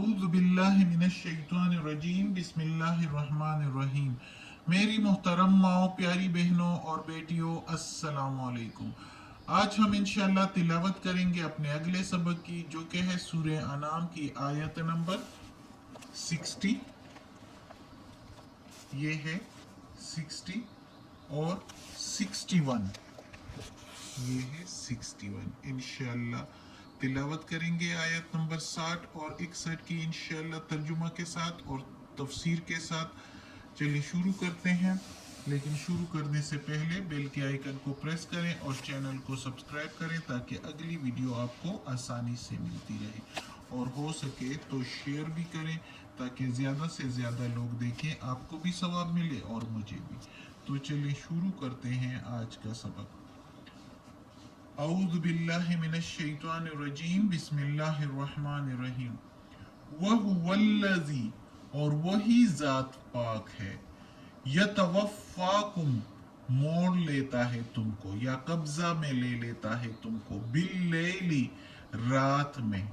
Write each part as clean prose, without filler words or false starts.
अऊज़ु बिल्लाहि मिनश्शैतानिर्रजीम बिस्मिल्लाहिर्रहमानिर्रहीम। मेरी मोहतरम माओ, प्यारी बहनों और बेटियों, अस्सलामु अलैकुम। आज हम इंशाल्लाह तिलावत करेंगे अपने अगले सबक की, जो कि है सूरह अनाम की आयत नंबर 60। ये है 60 और 61। ये है 61। इंशाल्लाह तिलावत करेंगे आयत नंबर 60 और 61 की इंशाल्लाह तर्जुमा के साथ और तफसीर के साथ। चलिए शुरू करते हैं, लेकिन शुरू करने से पहले बेल के आइकन को प्रेस करें और चैनल को सब्सक्राइब करें ताकि अगली वीडियो आपको आसानी से मिलती रहे, और हो सके तो शेयर भी करें ताकि ज़्यादा से ज़्यादा लोग देखें, आपको भी सवाब मिले और मुझे भी। तो चलिए शुरू करते हैं आज का सबक। अऊज़ु बिल्लाहि मिनश्शैतानिर्रजीम बिस्मिल्लाहिर्रहमानिर्रहीम। वहुवल्लज़ी, और वही ज़ात पाक है, यतवफ़्फ़ाकुम, मोड़ लेता है तुमको या कब्जा में ले लेता है तुमको, बिल्लैली, रात में,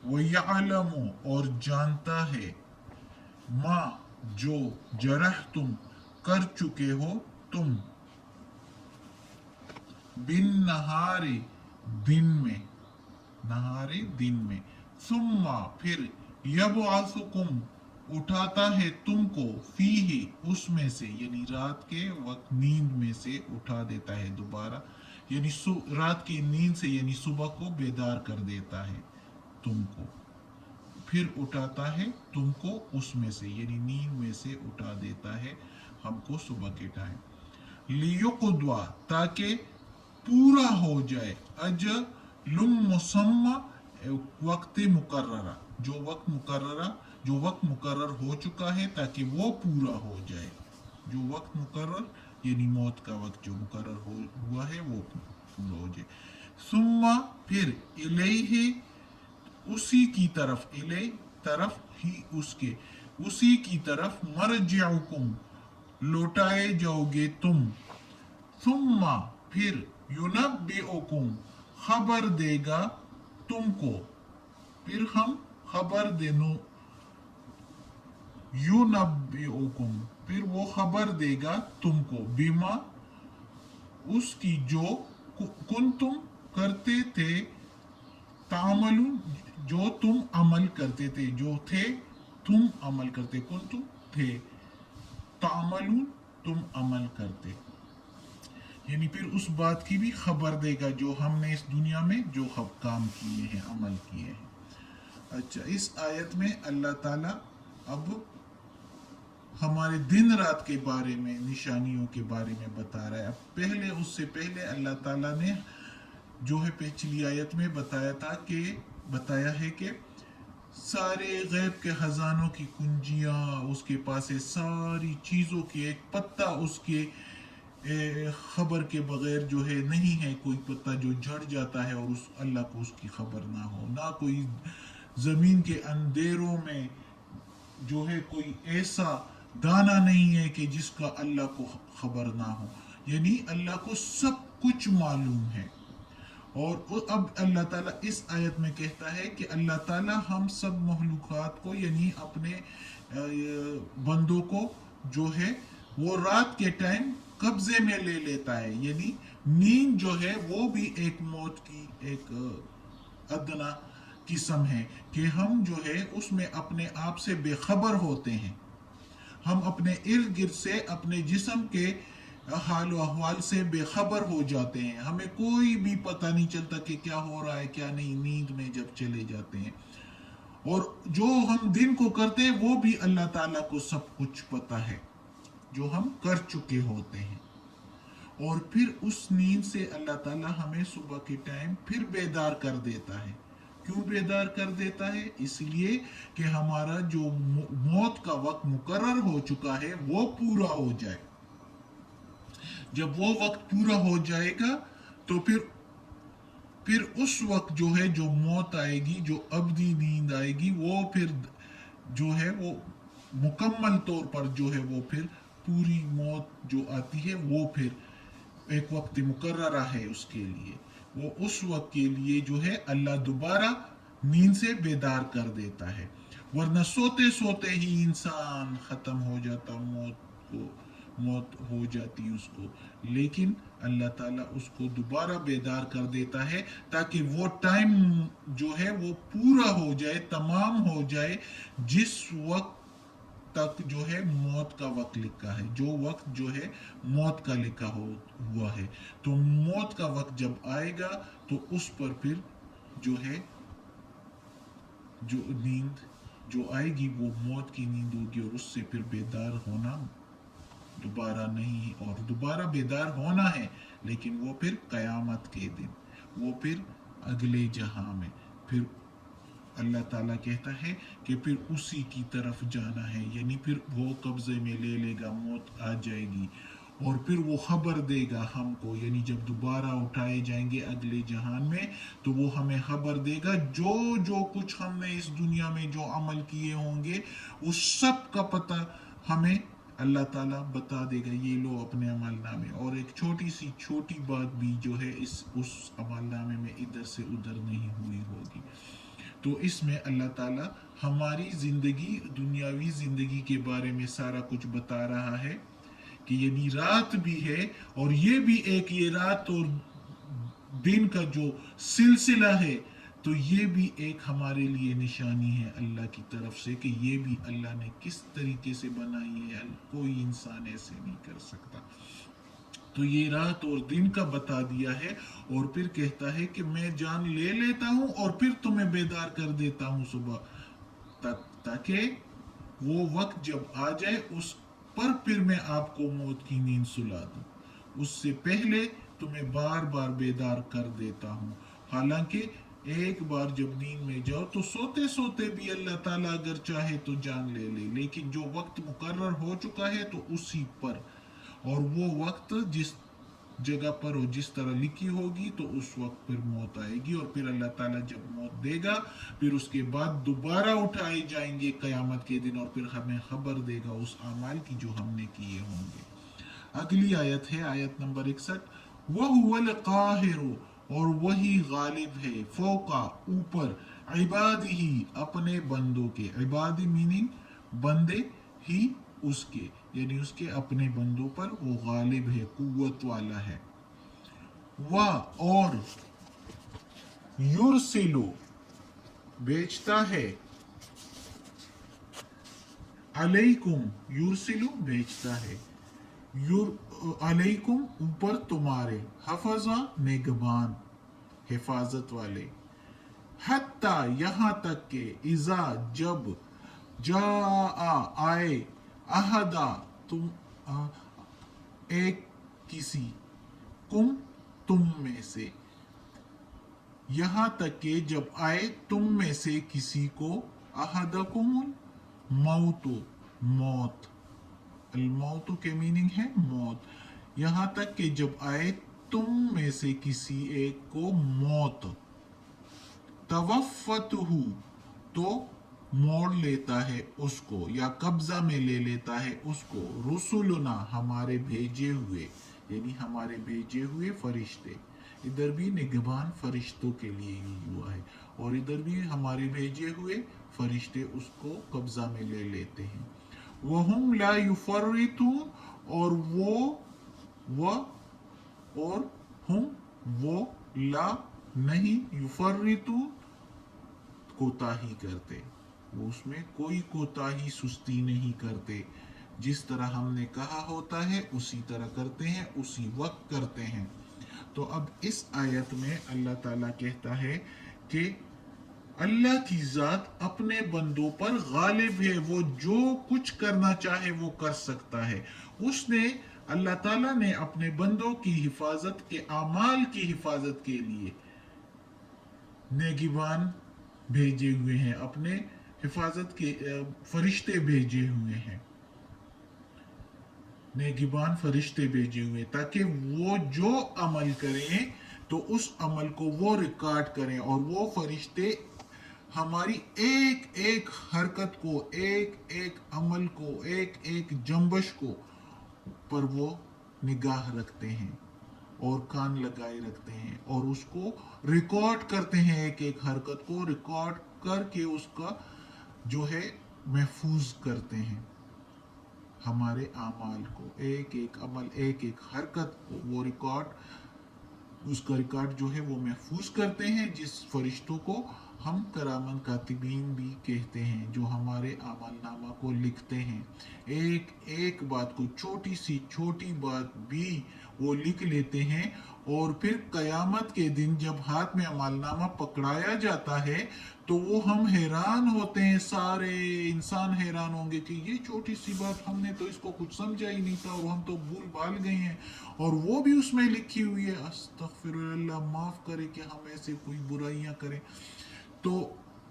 वयअलमु, और जानता है, मा, जो, जरहतुम, कर चुके हो तुम, बिन नहारे, दिन में, नहारे दिन में, सुम्मा, फिर, यबअसुकुम, उठाता है तुमको, फीही, उसमें से, यानी रात के वक्त नींद में से उठा देता है दोबारा, यानी रात की नींद से यानी सुबह को बेदार कर देता है तुमको, फिर उठाता है तुमको उसमें से, यानी नींद में से उठा देता है हमको सुबह के टाइम। लियुक़्वा, ताकि पूरा हो जाए, अजलुम मुसम्मा, वक्त मुकर्ररा, जो वक्त मुकर्रर हो चुका है, ताकि वो पूरा हो जाए। जो वक्त मुकर्रर यानी मौत का वक्त जो मुकर्रर हुआ है वो पूरा हो जाए। सुम्मा, फिर, इलैहि, उसी की तरफ, इलै, तरफ ही उसके, उसी की तरफ, मरजिउकुम, लौटाए जाओगे तुम, सुम्मा, फिर, युनब्बिउकुम, खबर देगा तुमको, फिर हम खबर देनो, युनब्बिउकुम, फिर वो खबर देगा तुमको, बिमा, उसकी, जो कुंतुम, करते थे, तामलुन, जो तुम अमल करते थे, जो थे तुम अमल करते, कुंतुम थे, तामलुन, तुम अमल करते, यानी फिर उस बात की भी खबर देगा जो हमने इस दुनिया में जो काम किए हैं, अमल किए हैं। अच्छा, इस आयत में अल्लाह ताला अब हमारे दिन रात के बारे में, निशानियों के बारे में बता रहा है। अब पहले, उससे पहले अल्लाह ताला ने जो है पिछली आयत में बताया है कि सारे गैब के खजानों की कुंजियां उसके पास है, सारी चीज़ों की एक पत्ता उसके खबर के बगैर जो है नहीं है, कोई पत्ता जो झड़ जाता है और उस अल्लाह को उसकी खबर ना हो, ना कोई जमीन के अंधेरों में जो है कोई ऐसा दाना नहीं है कि जिसका अल्लाह को खबर ना हो, यानी अल्लाह को सब कुछ मालूम है। और अब अल्लाह ताला इस आयत में कहता है कि अल्लाह ताला हम सब मखलूकात को, यानी अपने बंदों को जो है वो रात के टाइम कब्जे में ले लेता है, यानी नींद जो है वो भी एक मौत की एक अदना किस्म है कि हम जो है उसमें अपने आप से बेखबर होते हैं। हम अपने इर्द गिर्द से, अपने जिस्म के हाल अहवाल से बेखबर हो जाते हैं, हमें कोई भी पता नहीं चलता कि क्या हो रहा है क्या नहीं, नींद में जब चले जाते हैं। और जो हम दिन को करते हैं वो भी अल्लाह ताला को सब कुछ पता है, जो हम कर चुके होते हैं। और फिर उस नींद से अल्लाह ताला हमें सुबह के टाइम फिर बेदार कर देता है। क्यों बेदार कर देता है? इसलिए कि हमारा जो मौत का वक्त मुकर्रर हो चुका है वो पूरा हो जाए। जब वो वक्त पूरा हो जाएगा तो फिर उस वक्त जो है जो मौत आएगी, जो अब्दी नींद आएगी, वो फिर जो है वो मुकम्मल तौर पर जो है वो फिर पूरी मौत जो आती है वो फिर एक वक्त मुकर्ररा है उसके लिए, वो उस वक्त के लिए जो है अल्लाह दोबारा नींद से बेदार कर देता है। वरना सोते सोते ही इंसान खत्म हो जाता, मौत हो जाती उसको। लेकिन अल्लाह ताला उसको दोबारा बेदार कर देता है ताकि वो टाइम जो है वो पूरा हो जाए, तमाम हो जाए, जिस वक्त तक जो है मौत का वक्त लिखा है, जो वक्त जो है मौत का लिखा हुआ है। तो मौत का वक्त जब आएगा तो उस पर फिर जो है जो नींद जो आएगी वो मौत की नींद होगी, और उससे फिर बेदार होना दोबारा नहीं, और दोबारा बेदार होना है लेकिन वो फिर कयामत के दिन, वो फिर अगले जहां में, फिर अल्लाह ताला कहता है कि फिर उसी की तरफ जाना है, यानी फिर वो कब्जे में ले लेगा, मौत आ जाएगी, और फिर वो खबर देगा हमको, यानी जब दोबारा उठाए जाएंगे अगले जहान में तो वो हमें खबर देगा जो जो कुछ हमने इस दुनिया में जो अमल किए होंगे उस सब का पता हमें अल्लाह ताला बता देगा, ये लो अपने अमल नामे। और एक छोटी सी छोटी बात भी जो है इस उस अमल नामे में इधर से उधर नहीं हुई होगी। तो इसमें अल्लाह ताला हमारी जिंदगी, दुनियावी जिंदगी के बारे में सारा कुछ बता रहा है कि यदि रात भी है, और ये भी एक ये रात और दिन का जो सिलसिला है, तो ये भी एक हमारे लिए निशानी है अल्लाह की तरफ से कि ये भी अल्लाह ने किस तरीके से बनाई है, कोई इंसान ऐसे नहीं कर सकता। तो ये रात और दिन का बता दिया है, और फिर कहता है कि मैं जान ले लेता हूं और फिर तुम्हें बेदार कर देता हूं सुबह तक, ताकि वो वक्त जब आ जाए उस पर फिर मैं आपको मौत की नींद सुला दूं, उससे पहले तुम्हें बार बार बेदार कर देता हूं। हालांकि एक बार जब नींद में जाओ तो सोते सोते भी अल्लाह ताला अगर चाहे तो जान ले ले, लेकिन जो वक्त मुकर्रर हो चुका है तो उसी पर, और वो वक्त जिस जगह पर हो, जिस तरह लिखी होगी, तो उस वक्त फिर मौत आएगी, और फिर अल्लाह ताला जब मौत देगा फिर उसके बाद दोबारा उठाए जाएंगे कयामत के दिन, और फिर हमें खबर देगा उस अमाल की जो हमने किए होंगे। अगली आयत है आयत नंबर 61। वह हुवल काहिर, और वही गालिब है, फौका ऊपर, इबादी अपने बंदों के, इबादी मीनिंग बंदे ही उसके, यानी उसके अपने बंदों पर वो गालिब है, कुव्वत वाला है। वह और युरसिलु भेजता है, अलैकुम युरसिलु भेजता है, अलैकुम ऊपर तुम्हारे, हफजा निगबान हिफाजत वाले, हत्ता यहाँ तक के, इजा जब, जा आए, अहदा तुम, एक किसी, कुम तुम में से, यहाँ तक के जब आए तुम में से किसी को, अहदकुमुल मौतु मौत, अलमौतु के मीनिंग है मौत, यहाँ तक कि जब आए तुम में से किसी एक को मौत, तवफ़्फ़तहु तो मोड़ लेता है उसको या कब्जा में ले लेता है उसको, रुसुलना हमारे भेजे हुए, यानी हमारे भेजे हुए फरिश्ते, इधर भी निगहबान फरिश्तों के लिए ही हुआ है, और इधर भी हमारे भेजे हुए फरिश्ते उसको कब्जा में ले लेते हैं। वहुम ला युफर्रितून, और वो और हम वो ला नहीं, युफर्रितून कोताही करते, वो उसमें कोई कोताही सुस्ती नहीं करते, जिस तरह हमने कहा होता है उसी तरह करते हैं, उसी वक्त करते हैं। तो अब इस आयत में अल्लाह ताला कहता है कि अल्लाह की जात अपने बंदों पर गालिब है, वो जो कुछ करना चाहे वो कर सकता है। उसने अल्लाह ताला ने अपने बंदों की हिफाजत के, अमाल की हिफाजत के लिए नेगिबान भेजे हुए हैं, अपने हिफाजत के फरिश्ते भेजे हुए हैं, नेगिबान फरिश्ते भेजे हुए, ताकि वो जो अमल करें तो उस अमल को वो रिकॉर्ड करें, और वो फरिश्ते हमारी एक एक हरकत को, एक एक अमल को, एक एक जंबश को पर वो निगाह रखते हैं और कान लगाए रखते हैं, और उसको रिकॉर्ड करते हैं, एक एक हरकत को रिकॉर्ड करके उसका جو ہے محفوظ کرتے ہیں ہمارے اعمال کو، ایک ایک عمل، ایک ایک حرکت کو وہ اس کا ریکارڈ جو ہے وہ محفوظ کرتے ہیں، جس فرشتوں کو ہم کرامن کاتبین بھی کہتے ہیں، جو ہمارے اعمال نامہ کو لکھتے ہیں۔ ایک ایک بات کو، چھوٹی سی چھوٹی بات بھی وہ لکھ لیتے ہیں، اور پھر قیامت کے دن جب ہاتھ میں عمل نامہ پکڑایا جاتا ہے تو وہ ہم حیران ہوتے ہیں، سارے انسان حیران ہوں گے کہ یہ چھوٹی سی بات، ہم نے تو اس کو کچھ سمجھا ہی نہیں تھا اور ہم تو بھول بھال گئے ہیں، اور وہ بھی اس میں لکھی ہوئی ہے۔ استغفر اللہ، معاف کرے کہ ہم ایسے کوئی برائیاں کریں۔ تو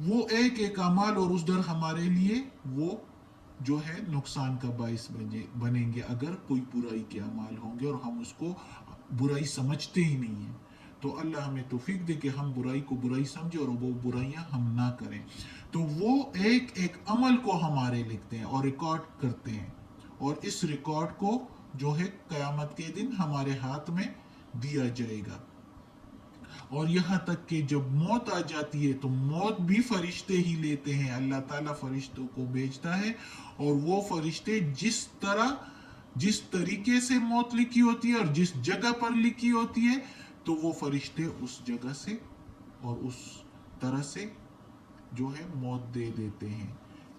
وہ ایک ایک اعمال اور اس در ہمارے لیے وہ جو ہے نقصان کا باعث بنیں گے، اگر کوئی برائی کے اعمال ہوں گے اور ہم اس کو برائی سمجھتے ہی نہیں ہیں۔ تو اللہ ہمیں توفیق دے کہ ہم برائی کو برائی سمجھے اور وہ برائیاں ہم نہ کریں۔ تو وہ ایک ایک عمل کو ہمارے لکھتے ہیں اور ریکارڈ کرتے ہیں، اور اس ریکارڈ کو جو ہے قیامت کے دن ہمارے ہاتھ میں دیا جائے گا۔ اور یہاں تک کہ جب موت آ جاتی ہے تو موت بھی فرشتے ہی لیتے ہیں، اللہ تعالیٰ فرشتوں کو بھیجتا ہے، اور وہ فرشتے جس طریقے سے موت لکھی ہوتی ہے اور جس جگہ پر لکھی ہوتی ہے، تو وہ فرشتے اس جگہ سے اور اس طرح سے جو ہے موت دے دیتے ہیں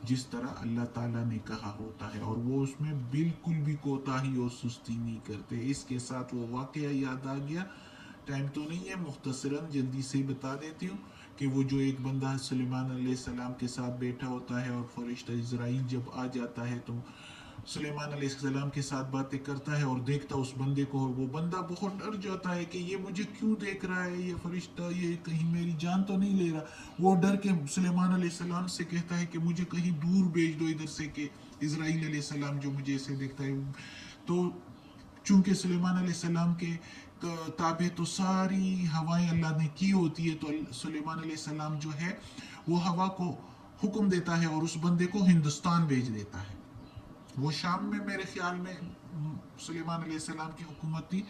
جس طرح اللہ تعالیٰ نے کہا ہوتا ہے، اور وہ اس میں بالکل بھی کوتاہی اور سستی نہیں کرتے۔ اس کے ساتھ وہ واقعہ یاد آ گیا، ٹائم تو نہیں ہے، مختصراً جلدی سے بتا دیتی ہوں کہ وہ جو ایک بندہ سلیمان علیہ السلام کے ساتھ بیٹھا ہوتا ہے اور فرشتہ اسرائیل جب آ جاتا ہے تو سلیمان علیہ السلام کے ساتھ باتیں کرتا ہے اور دیکھتا اس بندے کو، اور وہ بندہ بہت ڈر جاتا ہے کہ یہ مجھے کیوں دیکھ رہا ہے، یہ فرشتہ یہ کہیں میری جان تو نہیں لے رہا۔ وہ ڈر کے سلیمان علیہ السلام سے کہتا ہے کہ مجھے کہیں دور بھیج دو ادھر سے، کہ اسرائیل علیہ السلام جو مجھے ایسے دیکھتا ہے۔ تو چونکہ سلیمان علیہ السلام کے تابع تو ساری ہوائیں اللہ نے کی ہوتی ہے، تو سلیمان علیہ السلام جو ہے وہ ہوا کو حکم دیتا ہے اور اس بندے کو ہندوستان بھیج دیتا ہے۔ وہ شام میں میرے خیال میں سلیمان علیہ السلام کی حکومت تھی،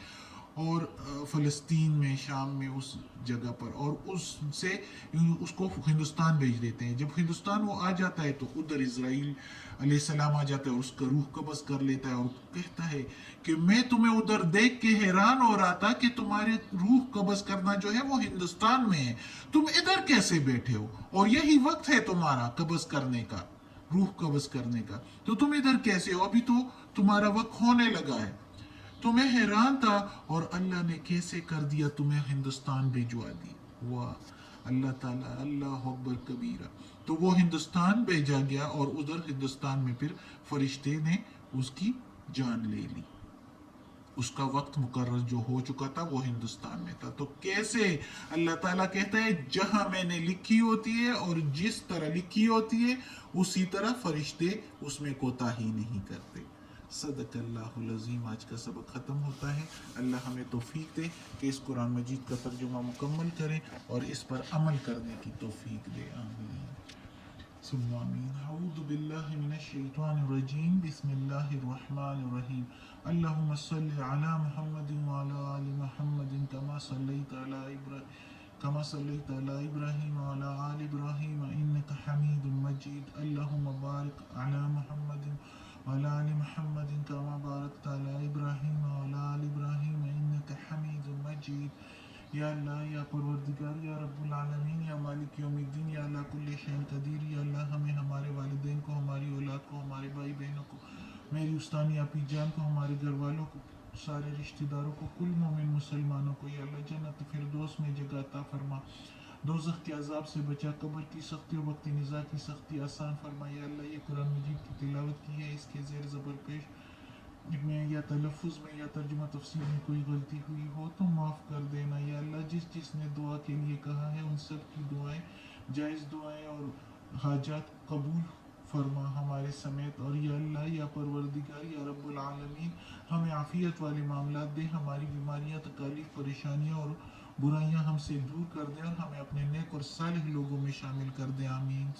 اور فلسطین میں، شام میں، اس جگہ پر، اور اس کو ہندوستان بھیج دیتے ہیں۔ جب ہندوستان وہ آ جاتا ہے تو ادھر اسرائیل علیہ السلام آ جاتا ہے اور اس کا روح قبض کر لیتا ہے، اور کہتا ہے کہ میں تمہیں ادھر دیکھ کے حیران ہو رہا تھا کہ تمہارے روح قبض کرنا جو ہے وہ ہندوستان میں ہے، تم ادھر کیسے بیٹھے ہو، اور یہی وقت ہے تمہارا قبض کرنے کا، روح قبض کرنے کا، تو تم ادھر کیسے ہو، ابھی تو تمہارا وقت ہونے لگا ہے۔ تو میں حیران تھا، اور اللہ نے کیسے کر دیا، تمہیں ہندوستان بھیجوا دی۔ واہ اللہ تعالیٰ، اللہ اکبر کبیرہ۔ تو وہ ہندوستان بھیجا گیا، اور ادھر ہندوستان میں پھر فرشتے نے اس کی جان لے لی۔ اس کا وقت مقرر جو ہو چکا تھا وہ ہندوستان میں تھا۔ تو کیسے اللہ تعالیٰ کہتا ہے جہاں میں نے لکھی ہوتی ہے اور جس طرح لکھی ہوتی ہے اسی طرح فرشتے اس میں کوتاہی نہیں کرتے۔ صدق اللہ العظیم۔ آج کا سبق ختم ہوتا ہے۔ اللہ ہمیں توفیق دے کہ اس قرآن مجید کا ترجمہ مکمل کریں اور اس پر عمل کرنے کی توفیق دے۔ آمین ثم آمین۔ اعوذ باللہ من الشیطان الرجیم، بسم اللہ الرحمن الرحیم۔ اللہم صلی علی محمد وعلی آل محمد كما صليت على إبراهيم وعلى آل إبراهيم إنك حميد مجيد۔ اللهم بارك على محمد وعلى آل محمد كما باركت على إبراهيم وعلى آل إبراهيم إنك حميد مجيد۔ یا اللہ، یا پروردگار، یا رب العالمین، یا مالک یوم الدین، یا اللہ کل شیء قدیر، یا اللہ ہمیں، ہمارے والدین کو، ہماری اولاد کو، ہمارے بھائی بہنوں کو، میری استانی اپی جان کو، ہمارے گھر والوں کو، سارے رشتہ داروں کو، کل مومن مسلمانوں کو یا اللہ جنت فردوس میں جگہ عطا فرما، دوزخ کے عذاب سے بچا، قبر کی سختی اور وقت نزاع کی سختی آسان فرما۔ یا اللہ، یہ قرآن مجید کی تلاوت کی ہے، اس کے زیر زبر پیش میں یا تلفظ میں یا ترجمہ تفسیر میں کوئی غلطی ہوئی ہو تو معاف کر دینا۔ یا اللہ، جس نے دعا کے لیے کہا ہے ان سب کی دعائیں، جائز دعائیں اور حاجات قبول فرما ہمارے سمیت، اور یا اللہ، یا پروردگار، یا رب العالمین، ہمیں عافیت والے معاملات دے، ہماری بیماریاں، تکالیف، پریشانیاں اور برائیاں ہم سے دور کر دیں، اور ہمیں اپنے نیک اور صالح لوگوں میں شامل کر دیں۔ آمین۔